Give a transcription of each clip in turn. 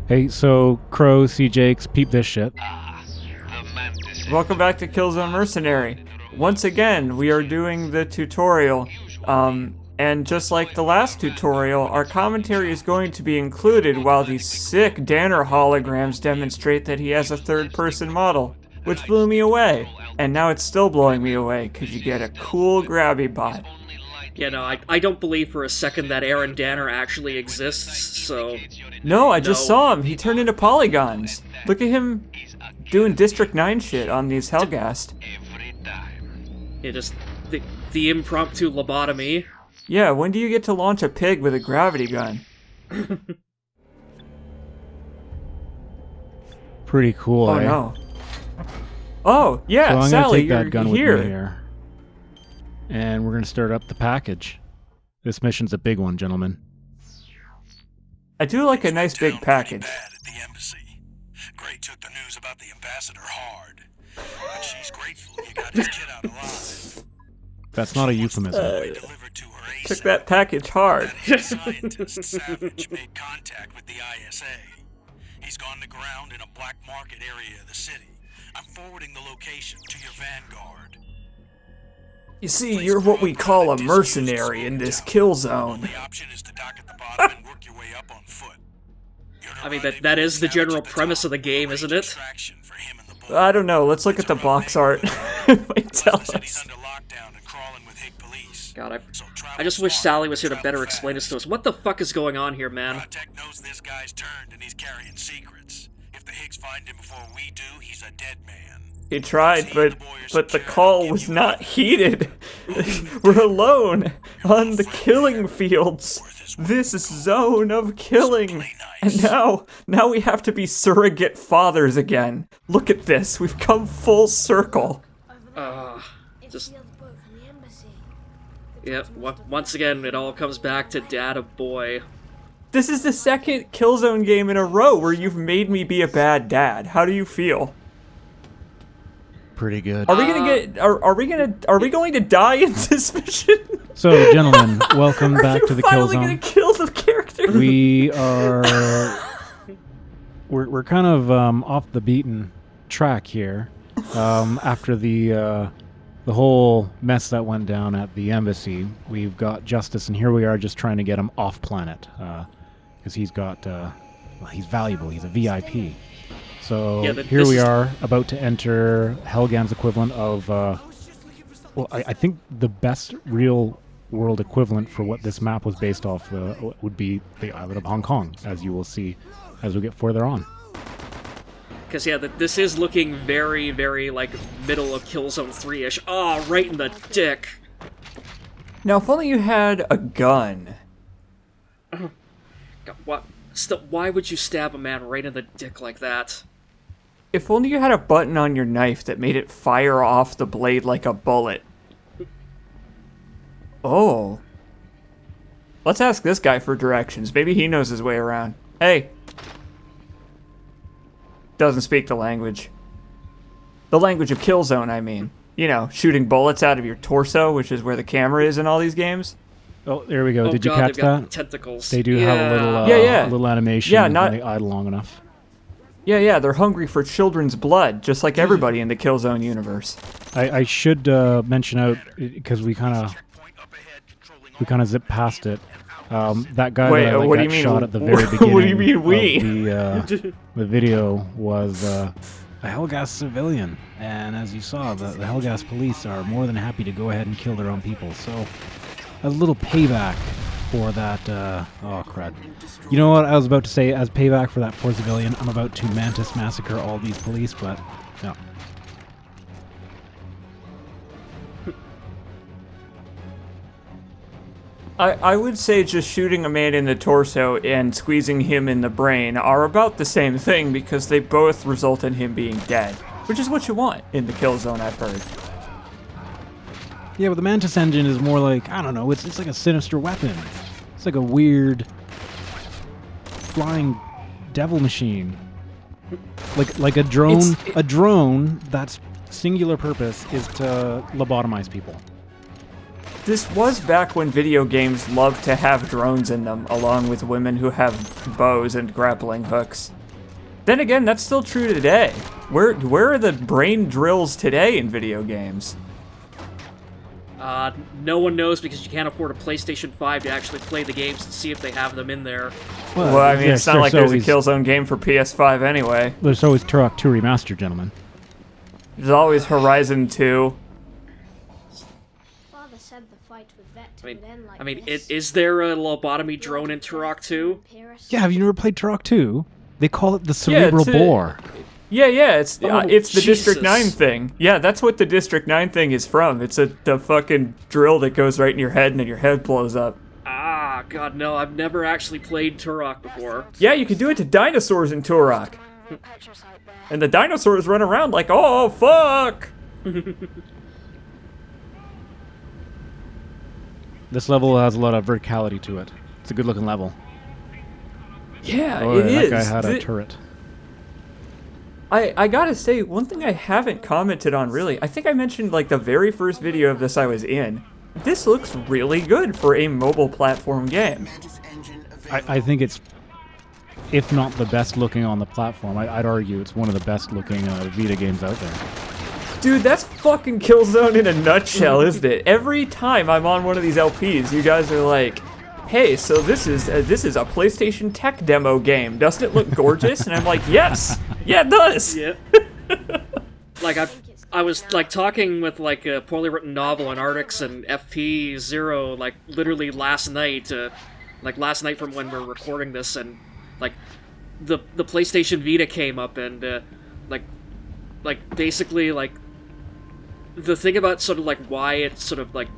Hey, so Crow, CJakes, peep this shit. Welcome back to Killzone Mercenary. Once again, we are doing the tutorial. And just like the last tutorial, our commentary is going to be included while these sick Danner holograms demonstrate that he has a third-person model, which blew me away. And now it's still blowing me away, because you get a cool grabby bot. Yeah, no, I don't believe for a second that Aaron Danner actually exists, so... No, I just saw him. He turned into polygons. Look at him doing District 9 shit on these Hellgast. Yeah, just the impromptu lobotomy. Yeah, when do you get to launch a pig with a gravity gun? Pretty cool, Oh, eh? no. Oh, yeah, So I'm Sally, gonna take you're that gun here. with me here. And we're gonna start up the package. This mission's a big one, gentlemen. I do like a nice big package. Bad at the embassy. Gray took the news about the ambassador hard. But she's grateful you got his kid out alive. That's not a euphemism. Delivered to her Took ASAP. that package hard. Scientist Savage made contact with the ISA. He's gone to ground in a black market area of the city. I'm forwarding the location to your vanguard. You see, you're what we call a mercenary in this kill zone. The option is to dock at the bottom and work your way up on foot. I mean, that is the general premise of the game, isn't it? I don't know, let's look at the box art. It might tell us. God, I just wish Sally was here to better explain this to us. What the fuck is going on here, man? Tech knows this guy's turned and he's carrying secrets. If the Higgs find him before we do, he's a dead man. He tried, but the call was not heeded. We're alone on the killing fields. This zone of killing. And now we have to be surrogate fathers again. Look at this, we've come full circle. Just... Yeah, once again, it all comes back to Dad of Boy. This is the second Killzone game in a row where you've made me be a bad dad. How do you feel? Pretty good. Are we gonna get? Are we going to die in this mission? So, gentlemen, welcome back to the Kill finally Zone. gonna kill the character? We are... we're kind of off the beaten track here. After the whole mess that went down at the embassy, we've got Justice, and here we are just trying to get him off planet. Because he's got... well, he's valuable. He's a VIP. So Yeah, here we are, about to enter Helgan's equivalent of... well, I think the best real-world equivalent for what this map was based off would be the island of Hong Kong, as you will see as we get further on. Because, yeah, this is looking very, very, like, middle of Killzone 3-ish. Ah, right in the dick. Now, if only you had a gun. God, what? Still, why would you stab a man right in the dick like that? If only you had a button on your knife that made it fire off the blade like a bullet. Oh. Let's ask this guy for directions. Maybe he knows his way around. Hey. Doesn't speak the language. The language of Killzone, I mean. You know, shooting bullets out of your torso, which is where the camera is in all these games. Oh, there we go. Oh, Did you God, catch they've got that? Tentacles. They do have a little, Yeah. little animation Yeah, when not- they idle long enough. Yeah, they're hungry for children's blood, just like everybody in the Killzone universe. I should mention out, because we kind of zipped past it. That guy Wait, that what do got you mean, shot at the very beginning what do you mean, we? of the video was a Hellgas civilian. And as you saw, the Hellgas police are more than happy to go ahead and kill their own people. So, a little payback for that, oh crud. You know what I was about to say, as payback for that poor civilian, I'm about to Mantis massacre all these police, but no. I would say just shooting a man in the torso and squeezing him in the brain are about the same thing because they both result in him being dead, which is what you want in the Killzone, I've heard. Yeah, but the Mantis engine is more like, I don't know, it's like a sinister weapon. It's like a weird flying devil machine. Like a drone, a drone that's singular purpose is to lobotomize people. This was back when video games loved to have drones in them, along with women who have bows and grappling hooks. Then again, that's still true today. Where are the brain drills today in video games? No one knows because you can't afford a PlayStation 5 to actually play the games and see if they have them in there. Well, I mean, it's not like there's a Killzone game for PS5 anyway. There's always Turok 2 Remastered, gentlemen. There's always Horizon 2. Father said the fight with Vet I mean, would end like I mean, this. is there a lobotomy drone in Turok 2? Yeah, have you never played Turok 2? They call it the cerebral bore. Yeah, it's the Jesus. District 9 thing. Yeah, that's what the District 9 thing is from. It's the fucking drill that goes right in your head and then your head blows up. Ah, God, no, I've never actually played Turok before. Yeah, you can do it to dinosaurs in Turok. And the dinosaurs run around like, oh, fuck! This level has a lot of verticality to it. It's a good looking level. Yeah, Oh, it that is. guy had a turret. I gotta say, one thing I haven't commented on really, I think I mentioned like the very first video of this I was in. This looks really good for a mobile platform game. I think it's, if not the best looking on the platform, I'd argue it's one of the best looking Vita games out there. Dude, that's fucking Killzone in a nutshell, isn't it? Every time I'm on one of these LPs, you guys are like, hey, so this is a PlayStation Tech demo game. Doesn't it look gorgeous? And I'm like, yes, yeah, it does. Yeah. Like, I was, like, talking with, like, a poorly written novel and Artix and FP0, like, literally last night, from when we're recording this, and, like, the PlayStation Vita came up, and, like, basically, like, the thing about sort of, like, why it sort of, like,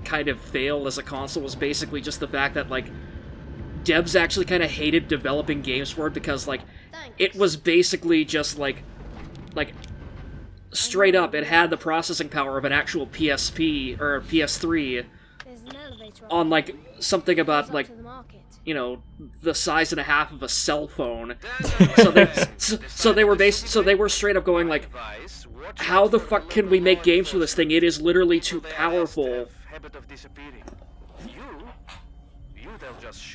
kind of failed as a console was basically just the fact that, like, devs actually kind of hated developing games for it because, like, it was basically just, like, straight up, it had the processing power of an actual PSP, or PS3, on, like, something about, like, you know, the size and a half of a cell phone. So they were straight up going, like, how the fuck can we make games for this thing? It is literally too powerful.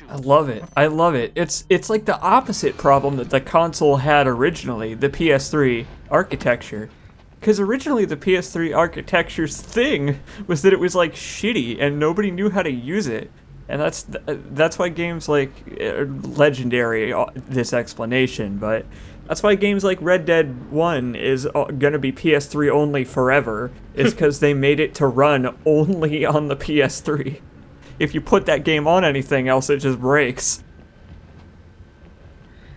I love it. It's like the opposite problem that the console had originally, the PS3 architecture. Because originally the PS3 architecture's thing was that it was like shitty and nobody knew how to use it. And that's why games like Legendary, this explanation, but that's why games like Red Dead 1 is gonna be PS3 only forever, is because they made it to run only on the PS3. If you put that game on anything else, it just breaks.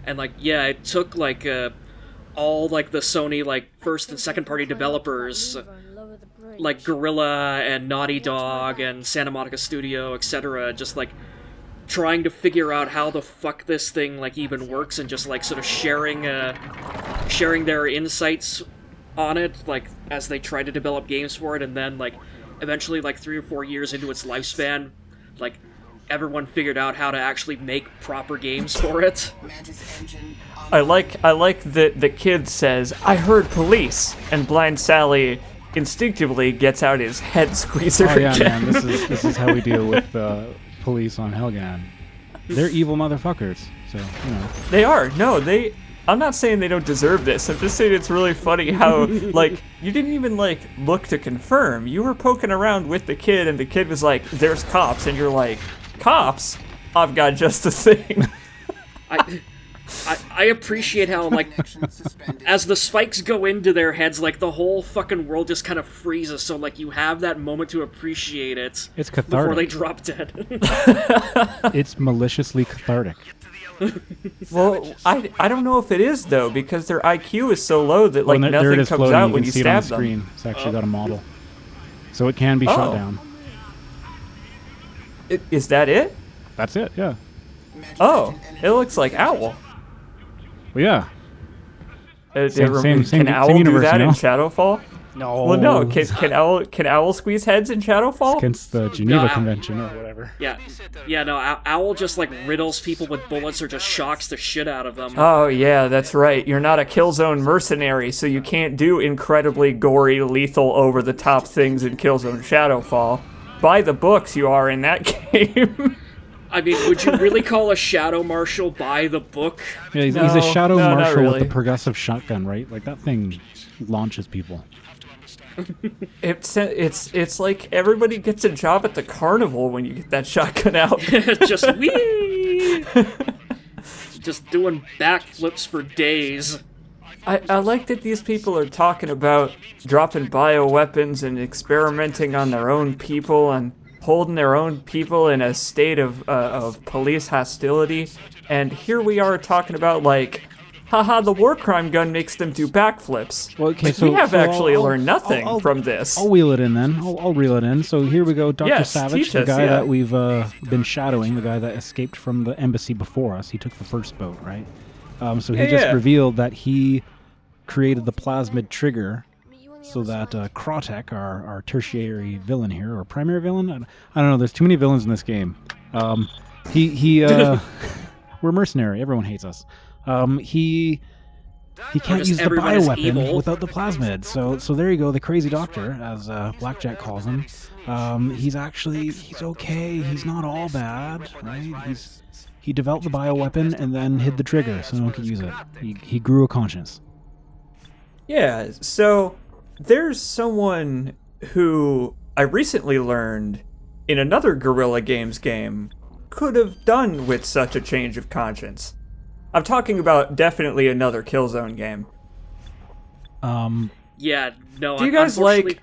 And, like, yeah, it took, like, all, like, the Sony, like, first and second party developers, like Guerrilla and Naughty Dog and Santa Monica Studio, etc., just, like, trying to figure out how the fuck this thing, like, even works, and just, like, sort of sharing their insights on it, like, as they try to develop games for it, and then, like, eventually, like, 3 or 4 years into its lifespan, like, everyone figured out how to actually make proper games for it. I like that the kid says, "I heard police," and Blind Sally instinctively gets out his head squeezer yeah, again. man, this is how we deal with police on Helgan. They're evil motherfuckers, so, you know. They are. No, I'm not saying they don't deserve this. I'm just saying it's really funny how, like, you didn't even, like, look to confirm. You were poking around with the kid, and the kid was like, "There's cops," and you're like, "Cops? I've got just the thing." I appreciate how, like, as the spikes go into their heads, like, the whole fucking world just kind of freezes, so, like, you have that moment to appreciate it. It's cathartic. Before they drop dead. It's maliciously cathartic. Well, I don't know if it is, though, because their IQ is so low that, like, there nothing it is comes floating. out You when can you see it on stab the them. screen. It's actually got a model. So it can be shot down. Is that it? That's it, yeah. Oh, it looks like Owl. Well, yeah. Can same Owl do universe, that you know? in Shadowfall? No. Well, no. Can Owl squeeze heads in Shadowfall? Against the Geneva No, Convention or whatever. Yeah, no, Owl just, like, riddles people with bullets or just shocks the shit out of them. Oh, yeah, that's right. You're not a Killzone mercenary, so you can't do incredibly gory, lethal, over-the-top things in Killzone Shadowfall. By the books, you are in that game. I mean, would you really call a shadow marshal by the book? Yeah, he's a shadow no, not marshal really. with a progressive shotgun, right? Like, that thing launches people. It's like everybody gets a job at the carnival when you get that shotgun out. Just wee! Just doing backflips for days. I like that these people are talking about dropping bioweapons and experimenting on their own people and holding their own people in a state of police hostility. And here we are talking about, like, haha, the war crime gun makes them do backflips. Well, okay, Like, so we have actually learned nothing I'll- from this. I'll wheel it in then. I'll reel it in. So here we go, Dr. Yes, Savage, teach the us, guy yeah. that we've been shadowing, the guy that escaped from the embassy before us. He took the first boat, right? So he just Yeah. revealed that he created the plasmid trigger so that Krotek, our tertiary villain here, or primary villain, I don't know. There's too many villains in this game. We're mercenary. Everyone hates us. He can't just use the everyone is bioweapon evil. without the plasmid. So there you go, the crazy doctor, as Blackjack calls him. He's okay. He's not all bad, right? He developed the bioweapon and then hid the trigger so no one could use it. He grew a conscience. Yeah, so there's someone who I recently learned in another Guerrilla Games game could have done with such a change of conscience. I'm talking about definitely another Killzone game. Yeah, no. Do you guys unfortunately-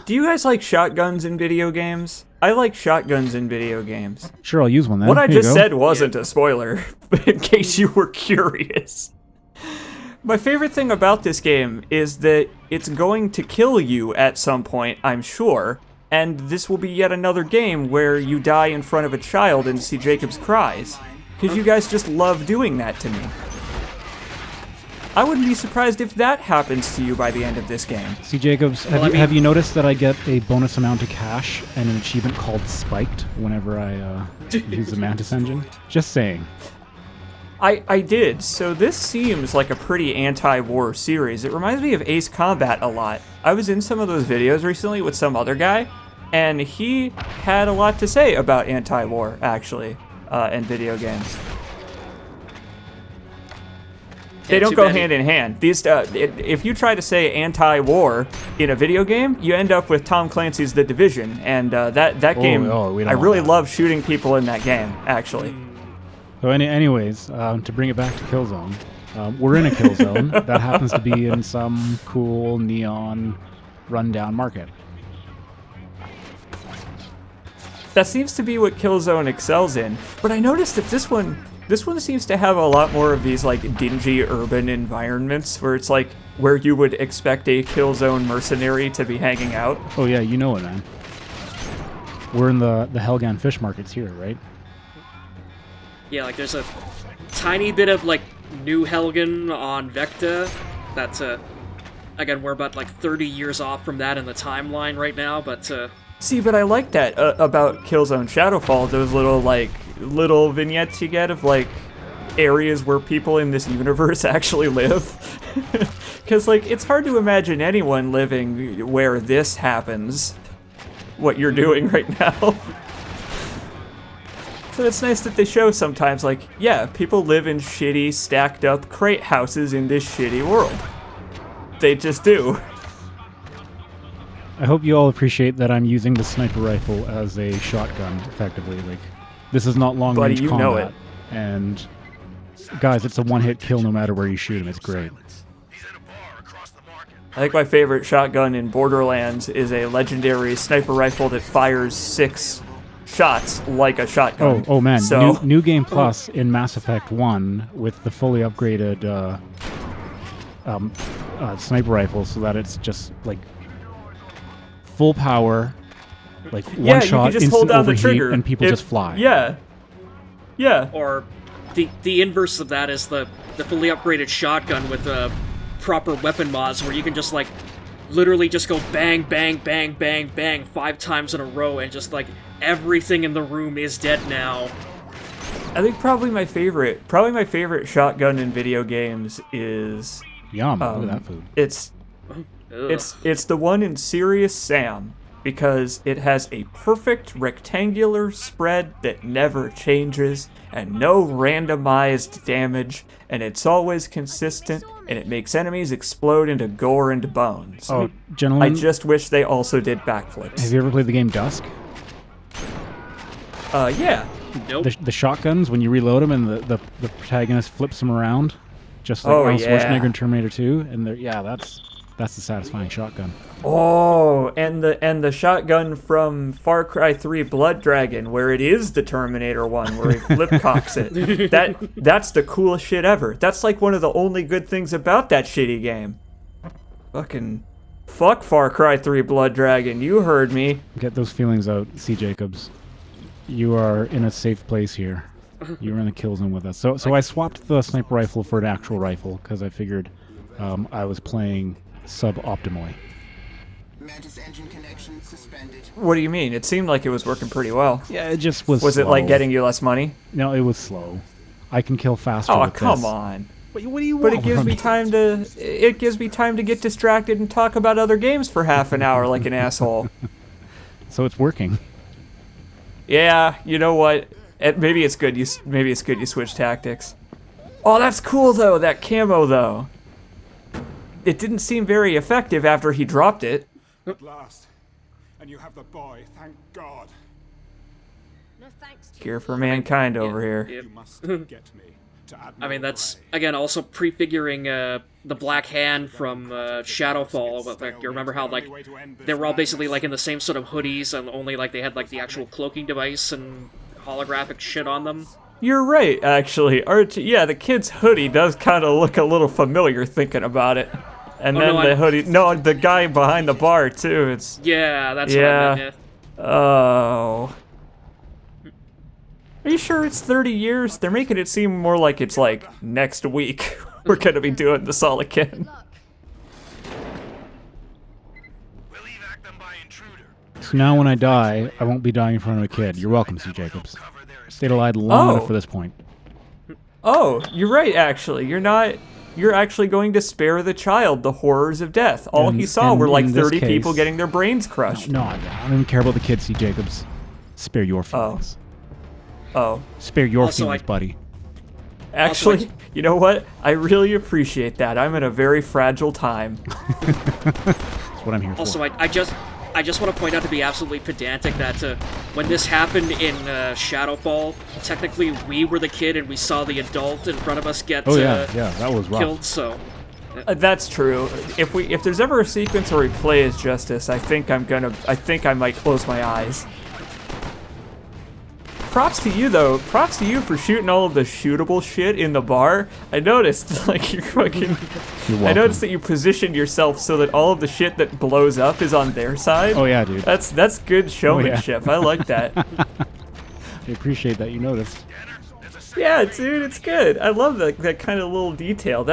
Do you guys like shotguns in video games? I like shotguns in video games. Sure, I'll use one then. What I Here you just go. said wasn't a spoiler, but in case you were curious. My favorite thing about this game is that it's going to kill you at some point, I'm sure, and this will be yet another game where you die in front of a child and see Jacob's cries. Because you guys just love doing that to me. I wouldn't be surprised if that happens to you by the end of this game. CJakes, have you noticed that I get a bonus amount of cash and an achievement called Spiked whenever I use the Mantis engine? Just saying. I did, so this seems like a pretty anti-war series. It reminds me of Ace Combat a lot. I was in some of those videos recently with some other guy, and he had a lot to say about anti-war, actually, in video games. They don't too go bad he- hand in hand. If you try to say anti-war in a video game, you end up with Tom Clancy's The Division, and that game, we don't I want really that. love shooting people in that game, actually. So anyways, to bring it back to Killzone, we're in a Killzone that happens to be in some cool neon rundown market. That seems to be what Killzone excels in, but I noticed that this one seems to have a lot more of these like dingy urban environments where it's like where you would expect a Killzone mercenary to be hanging out. Oh yeah, you know it, man. We're in the Helgan fish markets here, right? Yeah, like there's a tiny bit of like New Helgen on Vecta. That's again, we're about like 30 years off from that in the timeline right now, but See, but I like that about Killzone Shadowfall, those little vignettes you get of like areas where people in this universe actually live. Because like it's hard to imagine anyone living where this happens, what you're doing right now. So it's nice that they show sometimes, like, yeah, people live in shitty, stacked up crate houses in this shitty world. They just do. I hope you all appreciate that I'm using the sniper rifle as a shotgun, effectively. Like, this is not long-range Buddy, you combat. know it. And, guys, it's a one-hit kill no matter where you shoot him. It's great. I think my favorite shotgun in Borderlands is a legendary sniper rifle that fires 6 shots like a shotgun. Oh man, So, new game plus in Mass Effect 1 with the fully upgraded sniper rifle, so that it's just like full power, like yeah, one you can shot, just instant hold down the overheat, trigger and people just fly. Yeah. Yeah. or the inverse of that is the fully upgraded shotgun with proper weapon mods where you can just like literally just go bang bang bang bang bang 5 times in a row and just like everything in the room is dead now. I think probably my favorite shotgun in video games is Yum! Look at that food. it's Ugh. it's the one in Serious Sam because it has a perfect rectangular spread that never changes and no randomized damage, and it's always consistent, and it makes enemies explode into gore and bones. Oh, gentlemen, I just wish they also did backflips. have you ever played the game Dusk? Yeah. Nope. The shotguns, when you reload them and the protagonist flips them around, just like Oh, Arnold yeah. Schwarzenegger in Terminator 2, and that's the satisfying shotgun. Oh, and the shotgun from Far Cry 3 Blood Dragon, where it is the Terminator one, where he flip-cocks it. That's the coolest shit ever. That's like one of the only good things about that shitty game. Fuck Far Cry 3 Blood Dragon, you heard me. Get those feelings out, CJakes. You are in a safe place here. You're in the kill zone with us. So I swapped the sniper rifle for an actual rifle because I figured I was playing suboptimally. Mantis engine connection suspended. What do you mean? It seemed like it was working pretty well. Yeah, it just was. Was it slow. like getting you less money? No, it was slow. I can kill faster. Oh, with come this. on. What do you But want? it gives from me time to get distracted and talk about other games for half an hour like an asshole. So it's working. Yeah, you know what? Maybe it's good. You switch tactics. Oh, that's cool though. That camo though. It didn't seem very effective after he dropped it. At last. And you have the boy, thank God. No thanks to Cure for mankind over here. Yep. You must get me to Admiral I mean, that's Gray. again also prefiguring the Black Hand from Shadowfall. But like, you remember how like they were all basically like in the same sort of hoodies, and only like they had like the actual cloaking device and holographic shit on them. You're right, actually. Yeah, the kid's hoodie does kind of look a little familiar thinking about it. And Oh, then no, the I'm- hoodie. No, the guy behind the bar too. It's Yeah, that's Yeah. what I meant. oh. Are you sure it's 30 years? They're making it seem more like it's like next week. We're gonna be doing this all again. luck. We'll evac them by intruder. So now when I die, I won't be dying in front of a kid. You're welcome, CJakes. Cover their Stayed alive long Oh. enough for this point. Oh, you're right. Actually, you're not. You're actually going to spare the child the horrors of death. All he saw were like in this 30 case- people getting their brains crushed. No, I don't even care about the kids, CJakes. Spare your feelings. Oh. Spare your Also, feelings, buddy. Actually, Also, you know what? I really appreciate that. I'm in a very fragile time. That's what I'm here for. Also, I just want to point out, to be absolutely pedantic, that when this happened in Shadowfall, technically we were the kid and we saw the adult in front of us get oh yeah, that was rough. killed. So That's true. If there's ever a sequence where we play as Justice, I think I might close my eyes. Props to you though. Props to you for shooting all of the shootable shit in the bar. I noticed, like you're fucking. You're I welcome. noticed that you positioned yourself so that all of the shit that blows up is on their side. Oh yeah, dude. That's good showmanship. I like that. I appreciate that you noticed. Yeah, dude, it's good. I love that kind of little detail.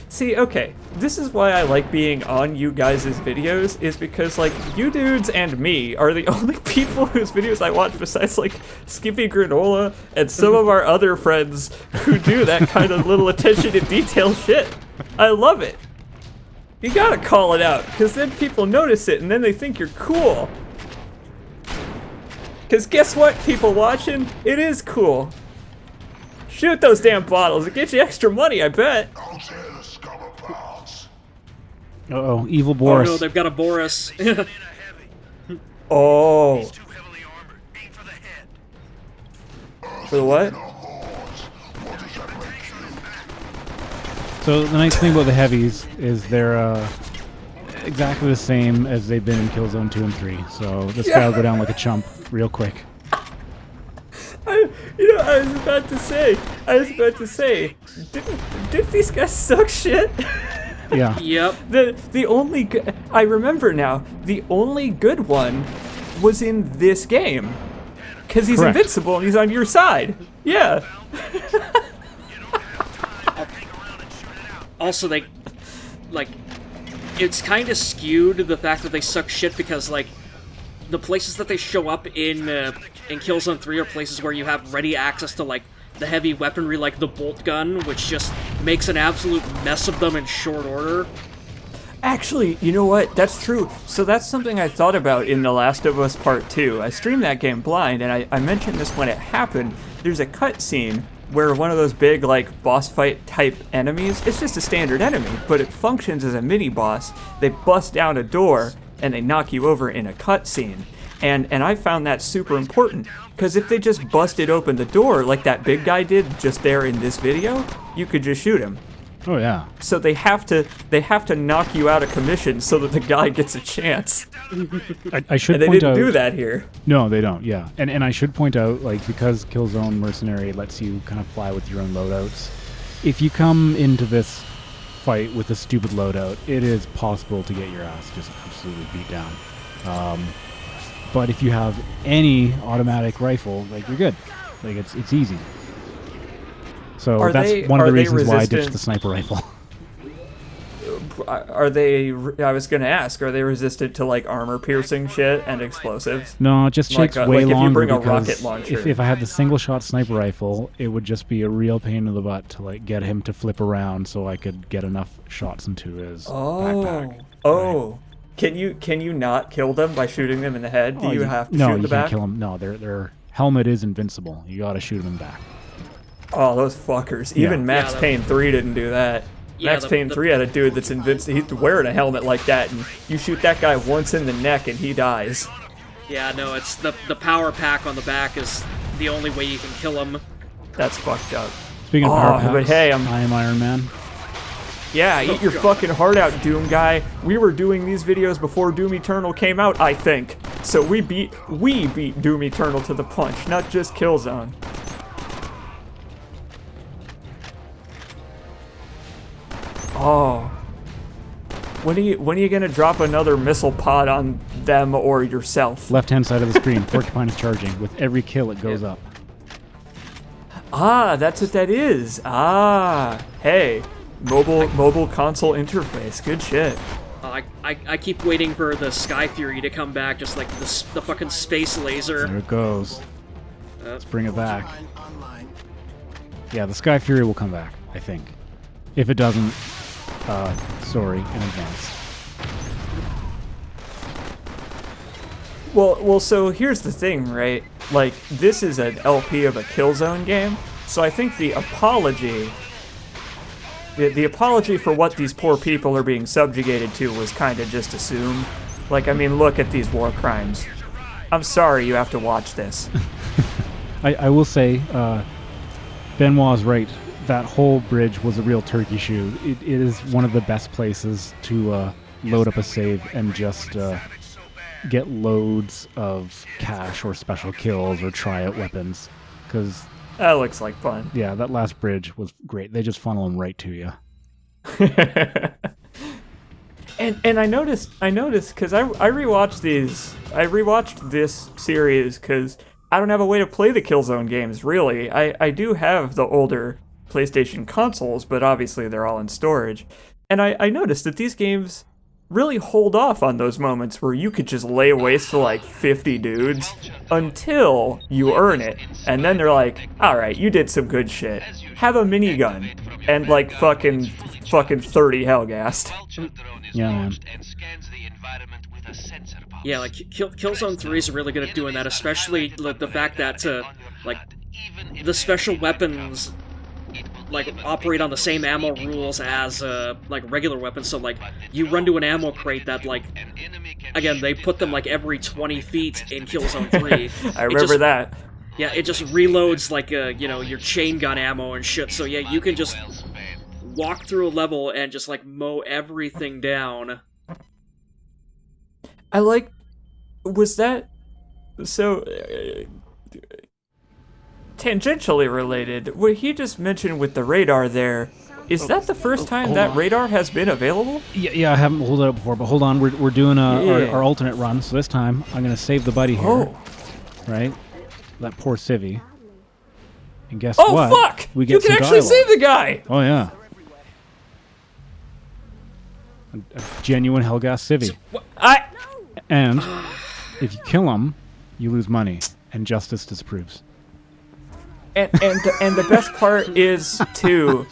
See, okay, this is why I like being on you guys' videos, is because, like, you dudes and me are the only people whose videos I watch besides, like, Skippy Granola and some of our other friends who do that kind of little attention to detail shit. I love it. You gotta call it out, because then people notice it, and then they think you're cool. Because guess what, people watching? It is cool. Shoot those damn bottles. It gets you extra money, I bet. I'll tear the scum apart. Uh-oh, evil oh Boris. no, they've got a Boris. In a heavy. Oh. Too heavily armored. Aim for the head. For the what? So the nice thing about the heavies is they're exactly the same as they've been in Killzone 2 and 3. So this guy will go down like a chump real quick. I was about to say, didn't these guys suck shit? Yeah. Yep. The only I remember now, the only good one was in this game. Because he's Correct. invincible and he's on your side. Yeah. Also, they, like, it's kind of skewed, the fact that they suck shit, because, like, the places that they show up in Killzone 3 are places where you have ready access to, like, the heavy weaponry, like the bolt gun, which just makes an absolute mess of them in short order. Actually, you know what? That's true. So that's something I thought about in The Last of Us Part 2. I streamed that game blind, and I mentioned this when it happened. There's a cutscene where one of those big, like, boss fight type enemies, it's just a standard enemy, but it functions as a mini-boss. They bust down a door, and they knock you over in a cutscene. And I found that super important, because if they just busted open the door like that big guy did just there in this video, you could just shoot him. Oh yeah. So they have to knock you out of commission so that the guy gets a chance. I should And they point didn't out, do that here. No, they don't. Yeah, and I should point out, like, because Killzone Mercenary lets you kind of fly with your own loadouts. If you come into this fight with a stupid loadout, it is possible to get your ass just absolutely beat down. But if you have any automatic rifle, like, you're good. Like, it's easy. So that's one of the reasons why I ditched the sniper rifle. Are they? I was gonna ask. Are they resistant to like armor-piercing shit and explosives? No, it just takes way like longer. If you bring a because rocket launcher. If I had the single-shot sniper rifle, it would just be a real pain in the butt to like get him to flip around so I could get enough shots into his backpack. Oh. Right. Can you not kill them by shooting them in the head? Do you have to no, shoot in the you back? can't kill them. No, their helmet is invincible. You gotta shoot them in the back. Oh, those fuckers. Even Max Payne 3 didn't do that. Yeah, Max Payne 3 had a dude that's invincible. He's wearing a helmet like that, and you shoot that guy once in the neck and he dies. Yeah, no, it's the power pack on the back is the only way you can kill him. That's fucked up. Speaking of power packs, but hey, I am Iron Man. Yeah, eat your fucking heart out, Doom guy. We were doing these videos before Doom Eternal came out, I think. So we beat Doom Eternal to the punch, not just Killzone. Oh. When are you gonna drop another missile pod on them or yourself? Left-hand side of the screen, Porcupine is charging. With every kill, it goes up. Ah, that's what that is. Ah, hey. Mobile console interface. Good shit. I keep waiting for the Sky Fury to come back, just like the fucking space laser. There it goes. Let's bring it back. Online. Yeah, the Sky Fury will come back, I think. If it doesn't, sorry in advance. Well, so here's the thing, right? Like, this is an LP of a Killzone game, so I think the apology for what these poor people are being subjugated to was kind of just assumed. Like, I mean, look at these war crimes. I'm sorry you have to watch this. I will say, Benoit's right. That whole bridge was a real turkey shoot. It is one of the best places to load up a save and just get loads of cash or special kills or try out weapons. Because That looks like fun. yeah, that last bridge was great. They just funnel them right to you. And I noticed because I rewatched this series because I don't have a way to play the Killzone games, really. I do have the older PlayStation consoles, but obviously they're all in storage. And I noticed that these games really hold off on those moments where you could just lay waste to like 50 dudes until you earn it. And then they're like, alright, you did some good shit. Have a minigun and like fucking 30 Hellgast. Yeah, man. Yeah, like Killzone 3 is really good at doing that, especially the fact that like the special weapons like operate on the same ammo rules as like regular weapons. So like you run to an ammo crate that like again they put them like every 20 feet in Killzone 3. I remember that. Yeah, it just reloads like you know, your chain gun ammo and shit. So yeah, you can just walk through a level and just like mow everything down. I like. Was that so? Tangentially related, what he just mentioned with the radar there, is that the first time that radar has been available? Yeah, I haven't pulled it up before, but hold on, we're doing our alternate run, so this time I'm going to save the buddy here, right? That poor civvy. And guess what? Oh, fuck! We get you can some actually dialogue. save the guy! Oh, yeah. A genuine Hellgas civvy. And if you kill him, you lose money, and justice disapproves. And the best part is, too,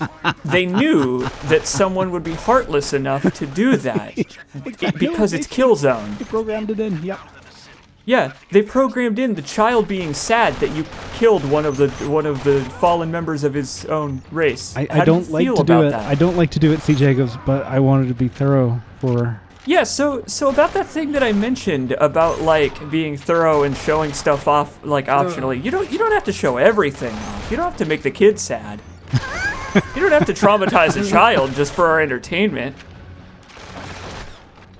they knew that someone would be heartless enough to do that because it's Killzone. They programmed it in. Yep. Yeah, they programmed in the child being sad that you killed one of the fallen members of his own race. I don't like to do it. I don't like to do it, CJakes, but I wanted to be thorough for. Yeah, so about that thing that I mentioned about like being thorough and showing stuff off like optionally. You don't have to show everything off. You don't have to make the kid sad. You don't have to traumatize a child just for our entertainment.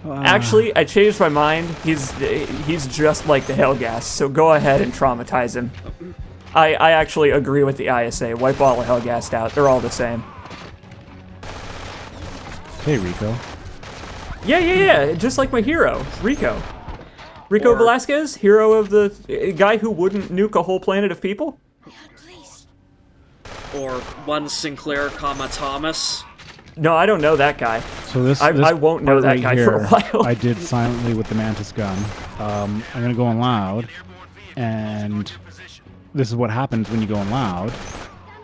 Actually, I changed my mind. He's just like the Hellgas, so go ahead and traumatize him. I actually agree with the ISA. Wipe all the Hellgas out. They're all the same. Hey, Rico. Yeah. Just like my hero, Rico. Rico Velasquez, hero of the guy who wouldn't nuke a whole planet of people. Or one Sinclair, Thomas. No, I don't know that guy. So this I won't know that right guy here, for a while. I did silently with the Mantis gun. I'm gonna go on loud, and this is what happens when you go on loud.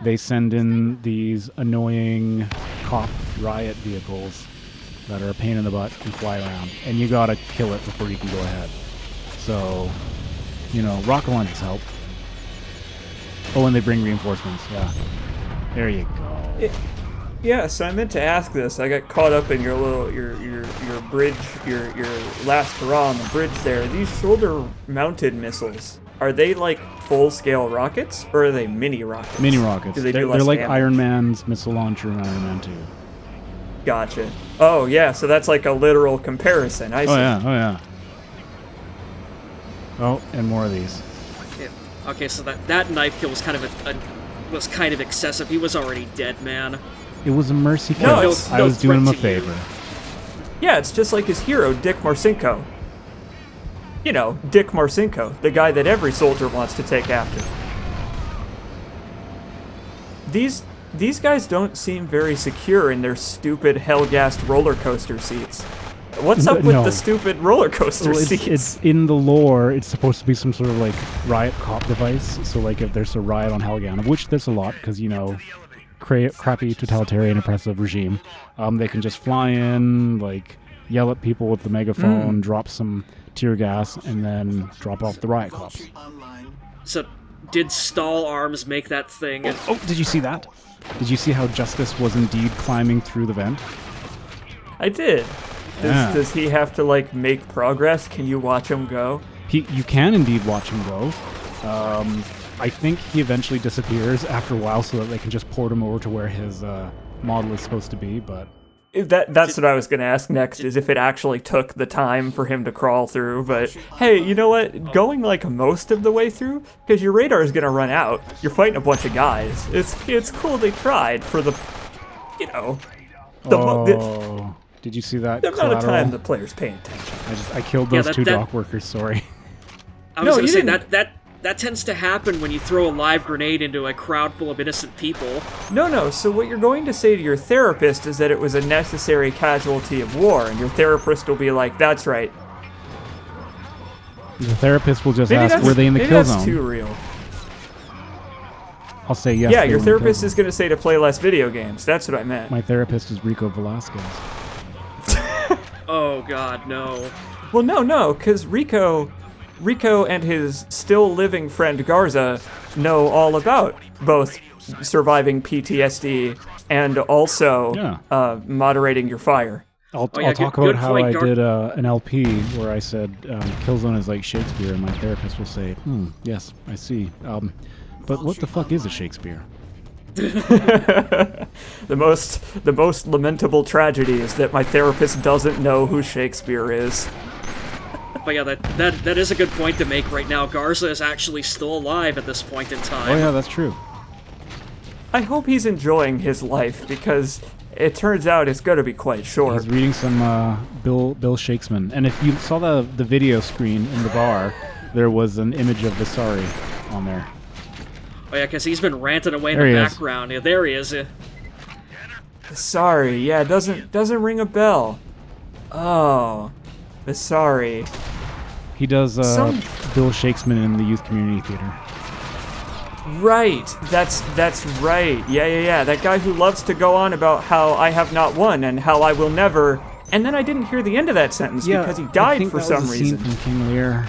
They send in these annoying cop riot vehicles that are a pain in the butt and fly around, and you gotta kill it before you can go ahead. So, rocket launchers help. Oh, and they bring reinforcements. Yeah, there you go. Yeah, so I meant to ask this. I got caught up in your bridge, your last hurrah on the bridge there. These shoulder-mounted missiles, are they like full-scale rockets, or are they mini rockets? Mini rockets. Do they they're do less like damage? Iron Man's missile launcher and Iron Man 2. Gotcha. Oh yeah, so that's like a literal comparison. I see. Oh yeah. Oh, and more of these. Yeah. Okay, so that knife kill was kind of excessive. He was already dead, man. It was a mercy kill. No, I was doing him a threat to you. favor. Yeah, it's just like his hero, Dick Marcinko. Dick Marcinko, the guy that every soldier wants to take after. These guys don't seem very secure in their stupid hell-gassed roller coaster seats. What's up with No. the stupid roller coaster Well, seats? it's in the lore. It's supposed to be some sort of like riot cop device. So like if there's a riot on Helgan, of which there's a lot, because crappy totalitarian oppressive regime, they can just fly in, like yell at people with the megaphone, drop some tear gas, and then drop off the riot cops. So, did Stahl Arms make that thing? Oh, did you see that? Did you see how Justice was indeed climbing through the vent? I did. Yeah. Does he have to like make progress? Can you watch him go? You can indeed watch him go. I think he eventually disappears after a while so that they can just port him over to where his model is supposed to be, but... That's what I was going to ask next, is if it actually took the time for him to crawl through, but hey, you know what? Going like most of the way through, because your radar is going to run out. You're fighting a bunch of guys. It's cool they tried for the, did you see that the amount of collateral? time the player's paying attention. I killed those two that- dock workers, sorry. I was No, gonna you say didn't. that tends to happen when you throw a live grenade into a crowd full of innocent people. No, so what you're going to say to your therapist is that it was a necessary casualty of war, and your therapist will be like, that's right. The therapist will just Maybe ask, that's, were they in the maybe kill that's zone? too real. I'll say yes. Yeah, they your were in the kill therapist zone. is going to say to play less video games. That's what I meant. My therapist is Rico Velasquez. Oh god, no. Well, no, because Rico and his still living friend Garza know all about both surviving PTSD and also moderating your fire. I'll yeah, talk good about how point, I did an LP where I said Killzone is like Shakespeare, and my therapist will say, yes, I see. But what the fuck is a Shakespeare? The most lamentable tragedy is that my therapist doesn't know who Shakespeare is. But yeah, that is a good point to make right now. Garza is actually still alive at this point in time. Oh yeah, that's true. I hope he's enjoying his life, because it turns out it's going to be quite short. He's reading some Bill Shakesman, and if you saw the video screen in the bar, there was an image of Visari on there. Oh yeah, because he's been ranting away in There the he is. background. Yeah, there he is. Sorry, yeah, it doesn't ring a bell. Oh, sorry. He does Some- Bill Shakesman in the youth community theater. Right, that's right. Yeah. That guy who loves to go on about how I have not won and how I will never. And then I didn't hear the end of that sentence because he I died think for that some was a reason. Scene from King Lear.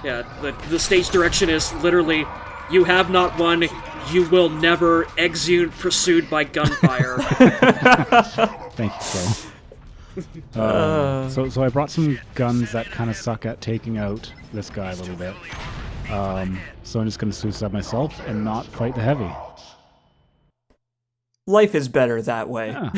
Yeah, the stage direction is literally, you have not won, you will never exeunt pursued by gunfire. Thank you, Phil. So I brought some guns that kind of suck at taking out this guy a little bit. So I'm just going to suicide myself and not fight the heavy. Life is better that way. Yeah.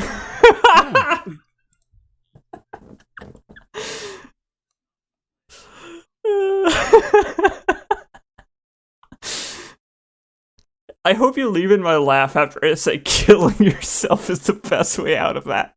I hope you leave in my laugh after I say killing yourself is the best way out of that.